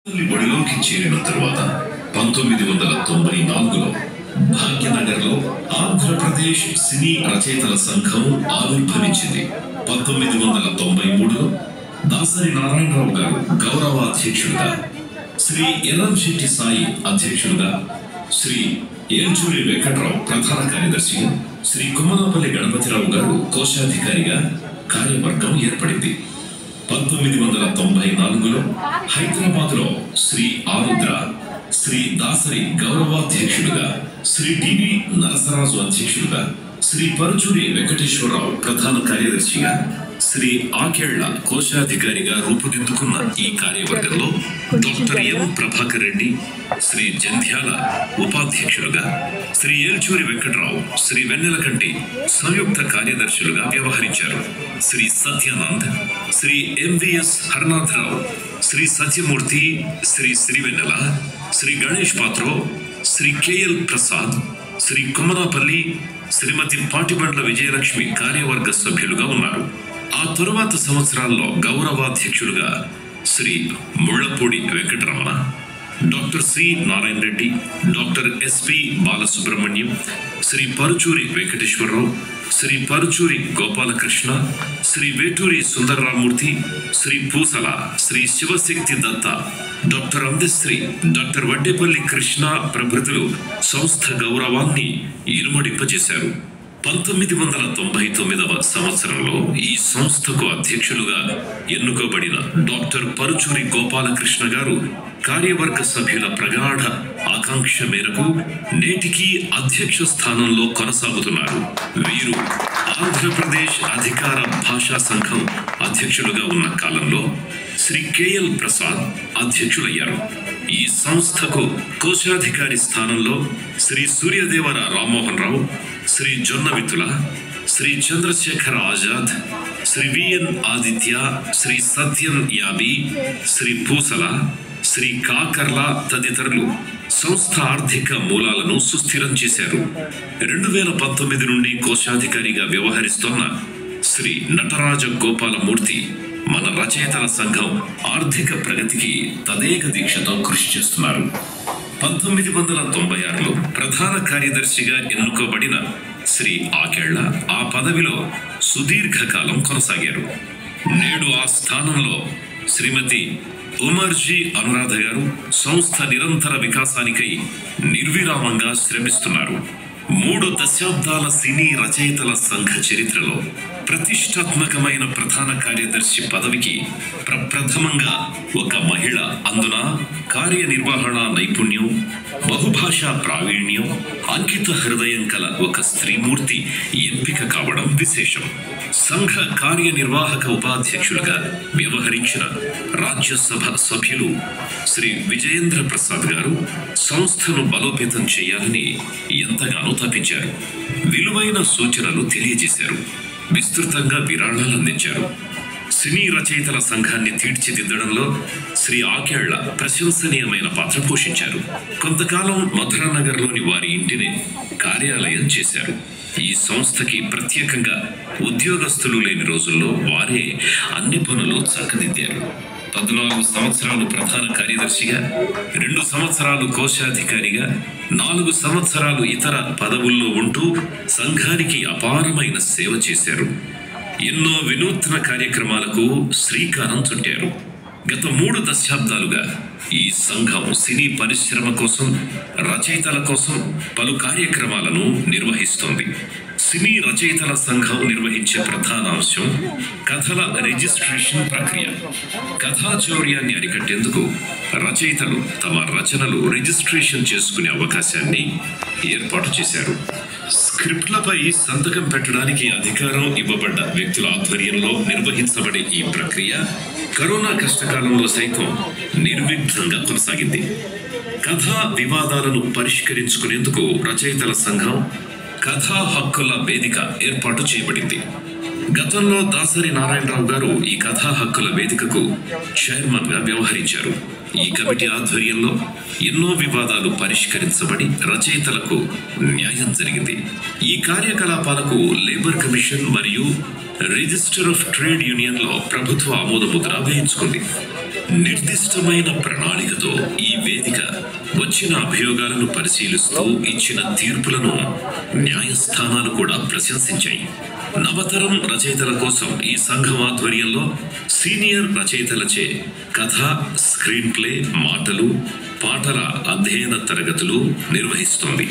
బడిలోకి చేరిన తరువాత 1994లో భాగ్యనగర్లో ఆంధ్రప్రదేశ్ సినీ రచయితల సంఘం ఆవిర్భవించింది. 1993లో దాసరి నారాయణరావు గారు గౌరవాధ్యక్షులుగా, శ్రీ ఎర్రంశెట్టి సాయి అధ్యక్షులుగా, శ్రీ ఏల్చూరి వెంకట్రావు ప్రధాన కార్యదర్శిగా, శ్రీ కుమ్మనపల్లి గణపతిరావు గారు కోశాధికారిగా కార్యవర్గం ఏర్పడింది. 1994లో హైదరాబాద్లో శ్రీ ఆరుద్ర, శ్రీ దాసరి గౌరవాధ్యక్షులుగా, శ్రీ డివి నరసరాజు అధ్యక్షులుగా, శ్రీ పరుచూరి వెంకటేశ్వరరావు ప్రధాన కార్యదర్శిగా, శ్రీ ఆకేళ్ల కోశాధికారిగా రూపుదిద్దుకున్న ఈ కార్యవర్గంలో డాక్టర్ ఎం ప్రభాకర్ రెడ్డి, శ్రీ జంధ్యాల ఉపాధ్యక్షులుగా, శ్రీ ఏల్చూరి వెంకట్రావు, శ్రీ వెన్నెలకంటి సంయుక్త కార్యదర్శులుగా వ్యవహరించారు. శ్రీ సత్యానంద్, శ్రీ ఎంవిఎస్ హర్నాథరావు, శ్రీ సత్యమూర్తి, శ్రీ శ్రీవెన్నెల, శ్రీ గణేష్ పాత్రో, శ్రీ కెఎల్ ప్రసాద్, శ్రీ కుమ్మనాపల్లి, శ్రీమతి పాటిబండ్ల విజయలక్ష్మి కార్యవర్గ సభ్యులుగా ఉన్నారు. ఆ తరువాత సంవత్సరాల్లో గౌరవాధ్యక్షులుగా Sri Mullapudi Venkataramana, doctor C Narayana Reddy, doctor SP Balasubrahmanyam, Sri Paruchuri Venkateswararao, Sri Paruchuri Gopalakrishna, Sri Veturi Sundararamamurthy, Sri Pusala Sri Shivashakti దత్త, డాక్టర్ అందశ్రీ, డాక్టర్ వడ్డేపల్లి కృష్ణ ప్రభృతులు సంస్థ గౌరవాన్ని ఇనుమడింపజేశారు. 1999వ సంవత్సరంలో ఈ సంస్థకు అధ్యక్షులుగా ఎన్నుకోబడిన డాక్టర్ పరుచూరి గోపాలకృష్ణ గారు కార్యవర్గ సభ్యుల ప్రగాఢ ఆకాంక్ష మేరకు నేటికి అధ్యక్ష స్థానంలో కొనసాగుతున్నారు. వీరు ఆంధ్రప్రదేశ్ అధికార భాషా సంఘం అధ్యక్షులుగా ఉన్న కాలంలో శ్రీ కెఎల్ ప్రసాద్ అధ్యక్షులయ్యారు. ఈ సంస్థకు కోశాధికారి స్థానంలో శ్రీ సూర్యదేవర రామ్మోహన్ రావు, శ్రీ జొన్నవితుల, శ్రీ చంద్రశేఖర ఆజాద్, శ్రీ విఎన్ ఆదిత్య, శ్రీ సత్యన్ యాబి, శ్రీ పూసల, శ్రీ కాకర్ల తదితరులు సంస్థ ఆర్థిక మూలాలను సుస్థిరం చేశారు. 2019 నుండి కోశాధికారిగా వ్యవహరిస్తున్న శ్రీ నటరాజ గోపాలమూర్తి మన రచయితల సంఘం ఆర్థిక ప్రగతికి తదేక దీక్షతో కృషి చేస్తున్నారు. 1996లో ప్రధాన కార్యదర్శిగా ఎన్నుకోబడిన శ్రీ ఆకేళ్ల ఆ పదవిలో సుదీర్ఘకాలం కొనసాగారు. నేడు ఆ స్థానంలో శ్రీమతి ఉమర్జీ అనురాధ గారు సంస్థ నిరంతర వికాసానికై నిర్విరామంగా శ్రమిస్తున్నారు. 3 దశాబ్దాల సినీ రచయితల సంఘ చరిత్రలో ప్రతిష్టాత్మకమైన ప్రధాన కార్యదర్శి పదవికి ప్రప్రథమంగా ఒక మహిళ, అందున కార్యనిర్వహణ నైపుణ్యం, బహుభాషా ప్రావీణ్యం, అంకిత హృదయం కల ఒక స్త్రీమూర్తి ఎంపిక కావడం విశేషం. సంఘ కార్యనిర్వాహక ఉపాధ్యక్షులుగా వ్యవహరించిన రాజ్యసభ సభ్యులు శ్రీ విజయేంద్ర ప్రసాద్ గారు సంస్థను బలోపేతం చేయాలని ఎంతగానో తప్పించారు. విలువైన సూచనలు తెలియజేశారు. విస్తృతంగా విరాళాలు అందించారు. సినీ రచయితల సంఘాన్ని తీర్చిదిద్దడంలో శ్రీ ఆకేళ్ల ప్రశంసనీయమైన పాత్ర పోషించారు. కొంతకాలం మధురానగర్లోని వారి ఇంటిని కార్యాలయం చేశారు. ఈ సంస్థకి ప్రత్యేకంగా ఉద్యోగస్తులు లేని రోజుల్లో వారే అన్ని పనులు చక్కదిద్దారు. 14 సంవత్సరాలు ప్రధాన కార్యదర్శిగా, 2 సంవత్సరాలు కోశాధికారిగా, 4 సంవత్సరాలు ఇతర పదవుల్లో ఉంటూ సంఘానికి అపారమైన సేవ చేశారు. ఎన్నో వినూత్న కార్యక్రమాలకు శ్రీకారం చుట్టారు. గత 3 దశాబ్దాలుగా ఈ సంఘం సినీ పరిశ్రమ కోసం, రచయితల కోసం పలు కార్యక్రమాలను నిర్వహిస్తోంది. సినీ రచయితల సంఘం నిర్వహించే ప్రధాన అంశం కథల రిజిస్ట్రేషన్ ప్రక్రియ. కథా చౌర్యాన్ని అరికట్టేందుకు రచయితలు తమ రచనలు రిజిస్ట్రేషన్ చేసుకునే అవకాశాన్ని ఏర్పాటు చేశారు. స్క్రిప్ట్లపై సంతకం పెట్టడానికి అధికారం ఇవ్వబడ్డ వ్యక్తుల ఆధ్వర్యంలో నిర్వహించబడే ఈ ప్రక్రియ కరోనా కష్టకాలంలో సైతం నిర్విఘ్నంగా కొనసాగింది. కథా వివాదాలను పరిష్కరించుకునేందుకు రచయితల సంఘం కథా హక్కుల వేదిక ఏర్పాటు చేయబడింది. గతంలో దాసరి నారాయణరావు గారు ఈ కథా హక్కుల వేదికకు చైర్మన్ గా వ్యవహరించారు. ఈ కమిటీ ఆధ్వర్యంలో ఎన్నో వివాదాలు పరిష్కరించబడి రచయితలకు న్యాయం జరిగింది. ఈ కార్యకలాపాలకు లేబర్ కమిషన్ మరియు రిజిస్టర్ ఆఫ్ ట్రేడ్ యూనియన్లో ప్రభుత్వ ఆమోద ముద్ర వేయించుకుంది. నిర్దిష్టమైన ప్రణాళికతో ఈ వేదిక వచ్చిన అభియోగాలను పరిశీలిస్తూ ఇచ్చిన తీర్పులను న్యాయస్థానాలు కూడా ప్రశంసించాయి. నవతరం రచయితల కోసం ఈ సంఘం ఆధ్వర్యంలో సీనియర్ రచయితలచే కథ, స్క్రీన్ ప్లే, మాటలు, పాటల అధ్యయన తరగతులు నిర్వహిస్తోంది.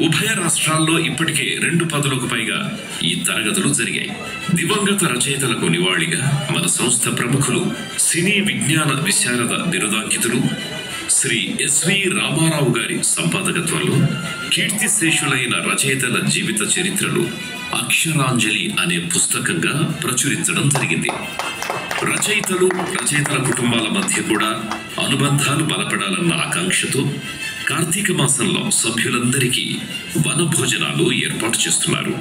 ఉభయ రాష్ట్రాల్లో ఇప్పటికే 2 పదులకు పైగా ఈ తరగతులు జరిగాయి. దివంగత రచయితలకు నివాళిగా మన సంస్థ ప్రముఖులు, సినీ విజ్ఞాన విశారద బిరుదాంకితులు శ్రీ ఎస్వి రామారావు గారి సంపాదకత్వంలో కీర్తిశేషులైన రచయితల జీవిత చరిత్రలు అక్షరాంజలి అనే పుస్తకంగా ప్రచురించడం జరిగింది. రచయితల కుటుంబాల మధ్య కూడా అనుబంధాలు బలపడాలన్న ఆకాంక్షతో కార్తీక మాసంలో సభ్యులందరికీ వన భోజనాలు ఏర్పాటు చేస్తున్నారు.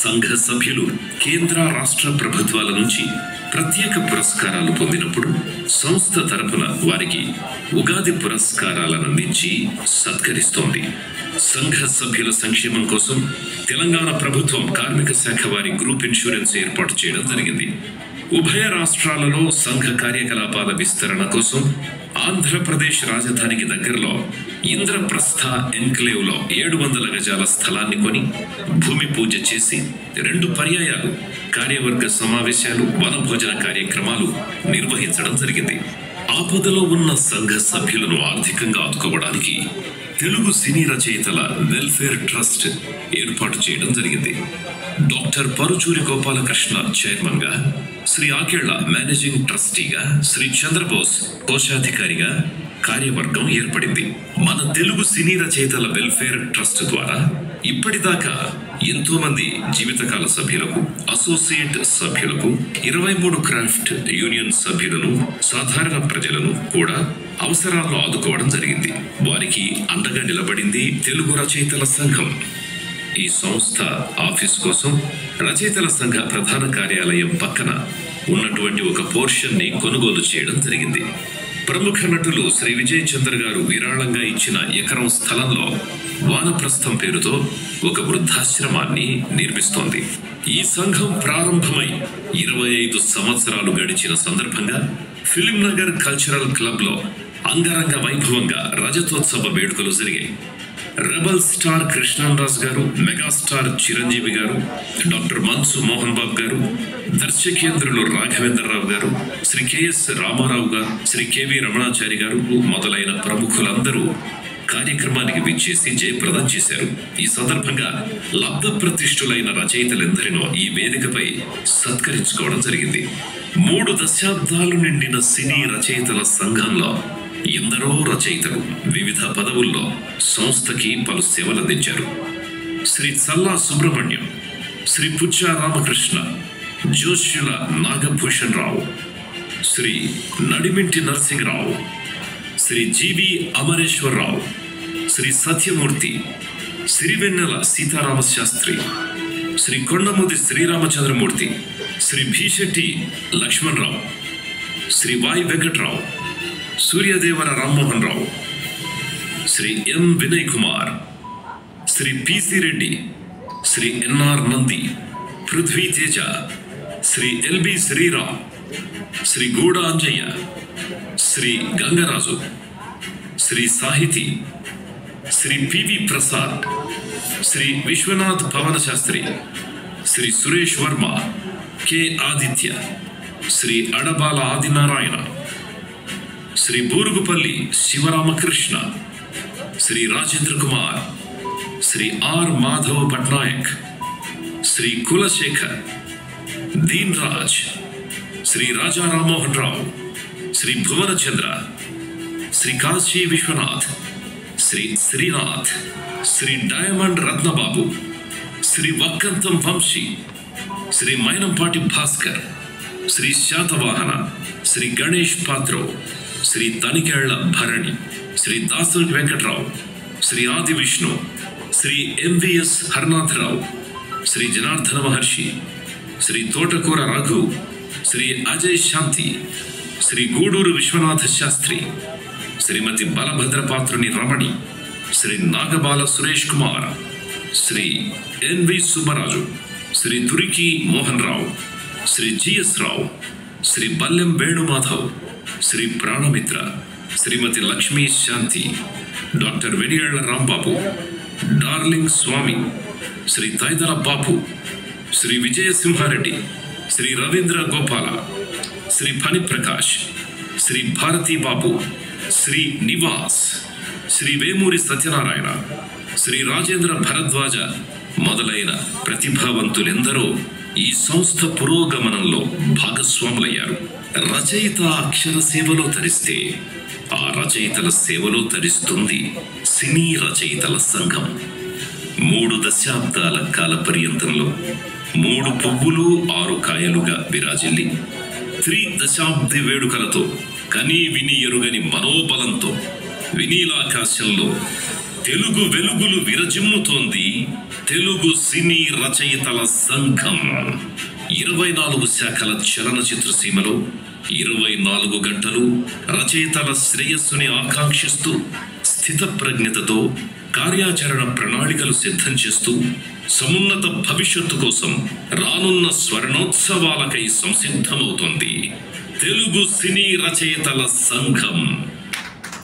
సంఘ సభ్యులు కేంద్ర, రాష్ట్ర ప్రభుత్వాల నుంచి ప్రత్యేక పురస్కారాలు పొందినప్పుడు సంస్థ తరపున వారికి ఉగాది పురస్కారాలను అందించి సత్కరిస్తోంది. సంఘ సభ్యుల సంక్షేమం కోసం తెలంగాణ ప్రభుత్వం కార్మిక శాఖ వారి గ్రూప్ ఇన్సూరెన్స్ ఏర్పాటు చేయడం జరిగింది. ఉభయ రాష్ట్రాలలో సంఘ కార్యకలాపాల విస్తరణ కోసం ఆంధ్రప్రదేశ్ రాజధానికి దగ్గరలో ఇంద్రప్రస్థ ఎన్క్లేవ్లో 700 గజాల స్థలాన్ని కొని భూమి పూజ చేసి 2 పర్యాయాలు కార్యవర్గ సమావేశాలు, వనభోజన కార్యక్రమాలు నిర్వహించడం జరిగింది. ఆపదలో ఉన్న సంఘ సభ్యులను ఆర్థికంగా ఆదుకోవడానికి తెలుగు సినీ రచయితల వెల్ఫేర్ ట్రస్ట్ ఏర్పాటు చేయడం జరిగింది. డాక్టర్ పరుచూరి గోపాలకృష్ణ చైర్మన్ గా, శ్రీ ఆకేళ్ల మేనేజింగ్ ట్రస్టీగా, శ్రీ చంద్రబోస్ కోశాధికారిగా కార్యవర్గం ఏర్పడింది. మన తెలుగు సినీ రచయితల వెల్ఫేర్ ట్రస్ట్ ద్వారా ఇప్పటిదాకా ఎంతో మంది జీవితకాల సభ్యులకు, అసోసియేట్ సభ్యులకు, 23 క్రాఫ్ట్ యూనియన్ సభ్యులను, సాధారణ ప్రజలను కూడా అవసరాల్లో ఆదుకోవడం జరిగింది. వారికి అండగా నిలబడింది తెలుగు రచయితల సంఘం. ఈ సంస్థ ఆఫీస్ కోసం రచయితల సంఘ ప్రధాన కార్యాలయం పక్కన ఉన్నటువంటి ఒక పోర్షన్ ని కొనుగోలు చేయడం జరిగింది. ప్రముఖ నటులు శ్రీ విజయ్ చంద్ర గారు విరాళంగా ఇచ్చిన ఎకరం స్థలంలో వానప్రస్థం పేరుతో ఒక వృద్ధాశ్రమాన్ని నిర్మిస్తోంది. ఈ సంఘం ప్రారంభమై 25 సంవత్సరాలు గడిచిన సందర్భంగా ఫిలిం నగర్ కల్చరల్ క్లబ్ లో అంగరంగ వైభవంగా రజతోత్సవ వేడుకలు జరిగాయి. రెబల్ స్టార్ కృష్ణరాజు గారు, మెగాస్టార్ చిరంజీవి గారు, డాక్టర్ మన్సు మోహన్ బాబు గారు, దర్శకేంద్రులు రాఘవేంద్రరావు గారు, శ్రీ కెఎస్ రామారావు గారు, శ్రీ కెవి రమణాచారి గారు మొదలైన ప్రముఖులందరూ కార్యక్రమానికి విచ్చేసి జయప్రదం చేశారు. ఈ సందర్భంగా లబ్ధ ప్రతిష్ఠులైన రచయితలెందరినో ఈ వేదికపై సత్కరించుకోవడం జరిగింది. 3 దశాబ్దాలు నిండిన సినీ రచయితల సంఘంలో ఎందరో రచయితలు వివిధ పదవుల్లో సంస్థకి పలు సేవలందించారు. శ్రీ చల్లా సుబ్రహ్మణ్యం, శ్రీ పుచ్చా రామకృష్ణ, జోష్యుల నాగభూషణ్ రావు, శ్రీ నడిమింటి నరసింహరావు, శ్రీ జీవి Amareswara Rao, Shri Satyamurthy, Sirivennela Sitarama Sastry, Shri Kondamudi Sriramachandramurthy, Shri Beesetti Lakshmanarao, Sri Vayi Venkatrao, Suryadevara Rammohan Rao, Sri M Vinay Kumar, Sri PC Reddy, Sri NR Nandi, Prithvi Teja, Sri LB Sriram, Sri Guda Anjaiah, Sri Gangaraju, Sri Sahiti, Sri PV Prasad, Sri Vishwanath Pavana Sastry, Sri Suresh Varma, K Aditya, Sri Adabala Adinarayana, Sri Burugupalli Sivaramakrishna, Sri Rajendra Kumar, Sri R Madhav Patnaik, Sri Kulasekhar, Deen Raj, Sri Raja Rammohan Rao, Sri Bhuvanachandra, Sri Kasi Viswanath, Sri Srinath, Shri diamond Ratnababu, Shri Vakkantham Vamsi, Shri Mynampati Bhaskar, Shri Satavahana, Shri Ganesh Patro, Shri Tanikella Bharani, Shri Dasu Venkatrao, Shri ఆది విష్ణు, శ్రీ ఎంవిఎస్ హర్నాథరావు, శ్రీ జనార్దన మహర్షి, శ్రీ తోటకూర రఘు, శ్రీ అజయ్ శాంతి, శ్రీ గూడూరు విశ్వనాథ శాస్త్రి, శ్రీమతి బలభద్రపాత్రుని రమణి, శ్రీ నాగబాల సురేష్ కుమార్, శ్రీ ఎన్వి సుబ్బరాజు, శ్రీ తురికి మోహన్ రావు, శ్రీ జిఎస్ రావు, శ్రీ బల్లెం వేణుమాధవ్, శ్రీ ప్రాణమిత్ర, శ్రీమతి లక్ష్మీ శాంతి, డాక్టర్ వెనియళ్ల రాంబాబు, డార్లింగ్ స్వామి, శ్రీ తైదల బాబు, శ్రీ విజయసింహారెడ్డి, శ్రీ రవీంద్ర గోపాల, శ్రీ ఫణి ప్రకాష్, శ్రీ భారతీ బాబు, శ్రీ నివాస్, శ్రీ వేమూరి సత్యనారాయణ, శ్రీ రాజేంద్ర భరద్వాజ మొదలైన ప్రతిభావంతులెందరో ఈ సంస్థ పురోగమనంలో భాగస్వాములయ్యారు. రచయిత అక్షర సేవలో తరిస్తే ఆ రచయితల సేవలో తరిస్తుంది సినీ రచయితల సంఘం. 3 దశాబ్దాల కాల పర్యంతంలో 3 పువ్వులు 6 కాయలుగా విరాజిల్లి 3 దశాబ్ది వేడుకలతో కనీ విని ఎరుగని మనోబలంతో వినీలాకాశంలో తెలుగు వెలుగులు విరజిమ్ముతోంది తెలుగు సినీ రచయితల సంఘం. 24 శాఖల చలనచిత్ర సీమలో 24 గంటలు రచయితల శ్రేయస్సుని ఆకాంక్షిస్తూ స్థితప్రజ్ఞతతో కార్యాచరణ ప్రణాళికలు సిద్ధం చేస్తూ సమున్నత భవిష్యత్తు కోసం రానున్న స్వర్ణోత్సవాలకై సంసిద్ధమవుతోంది తెలుగు సినీ రచయితల సంఘం.